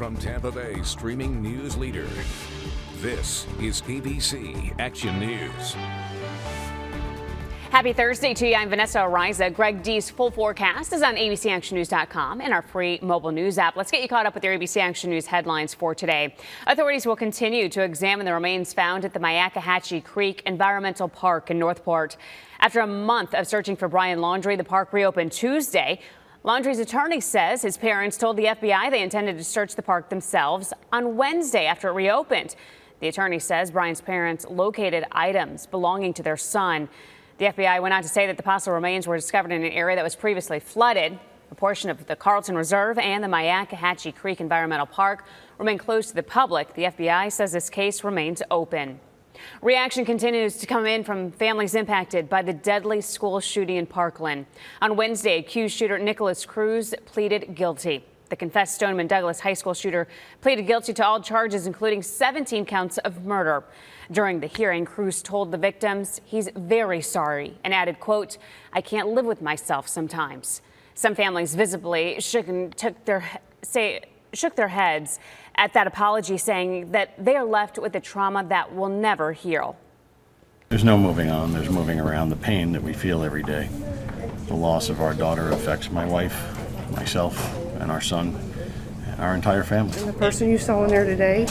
from Tampa Bay's streaming news leader. This is ABC Action News. Happy Thursday to you. I'm Vanessa Ariza. Greg D's full forecast is on abcactionnews.com and our free mobile news app. Let's get you caught up with your ABC Action News headlines for today. Authorities will continue to examine the remains found at the Myakkahatchee Creek Environmental Park in Northport. After a month of searching for Brian Laundrie, the park reopened Tuesday. Laundrie's attorney says his parents told the FBI they intended to search the park themselves on Wednesday after it reopened. The attorney says Brian's parents located items belonging to their son. The FBI went on to say that the fossil remains were discovered in an area that was previously flooded. A portion of the Carlton Reserve and the Myakkahatchee Creek Environmental Park remain closed to the public. The FBI says this case remains open. Reaction continues to come in from families impacted by the deadly school shooting in Parkland. On Wednesday, accused shooter Nikolas Cruz pleaded guilty. The confessed Stoneman Douglas High School shooter pleaded guilty to all charges, including 17 counts of murder. During the hearing, Cruz told the victims he's very sorry and added, quote, "I can't live with myself sometimes." Some families visibly shook their heads at that apology, saying that they are left with a trauma that will never heal. There's no moving on. There's moving around the pain that we feel every day. The loss of our daughter affects my wife, myself, and our son, and our entire family. And the person you saw in there today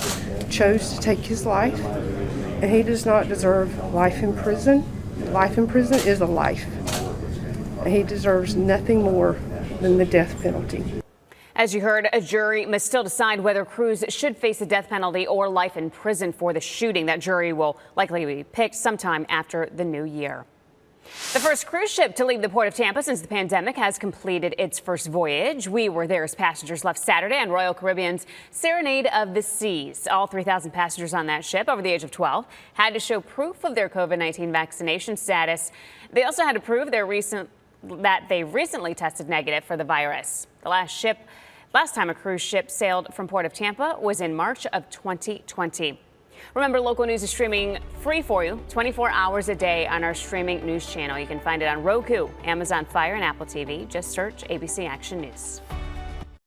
chose to take his life, and he does not deserve life in prison. Life in prison is a life, and he deserves nothing more than the death penalty. As you heard, a jury must still decide whether Cruz should face a death penalty or life in prison for the shooting. That jury will likely be picked sometime after the new year. The first cruise ship to leave the port of Tampa since the pandemic has completed its first voyage. We were there as passengers left Saturday on Royal Caribbean's Serenade of the Seas. All 3,000 passengers on that ship over the age of 12 had to show proof of their COVID-19 vaccination status. They also had to prove that they recently tested negative for the virus. The last time a cruise ship sailed from Port of Tampa was in March of 2020. Remember, local news is streaming free for you 24 hours a day on our streaming news channel. You can find it on Roku, Amazon Fire, and Apple TV. Just search ABC Action News.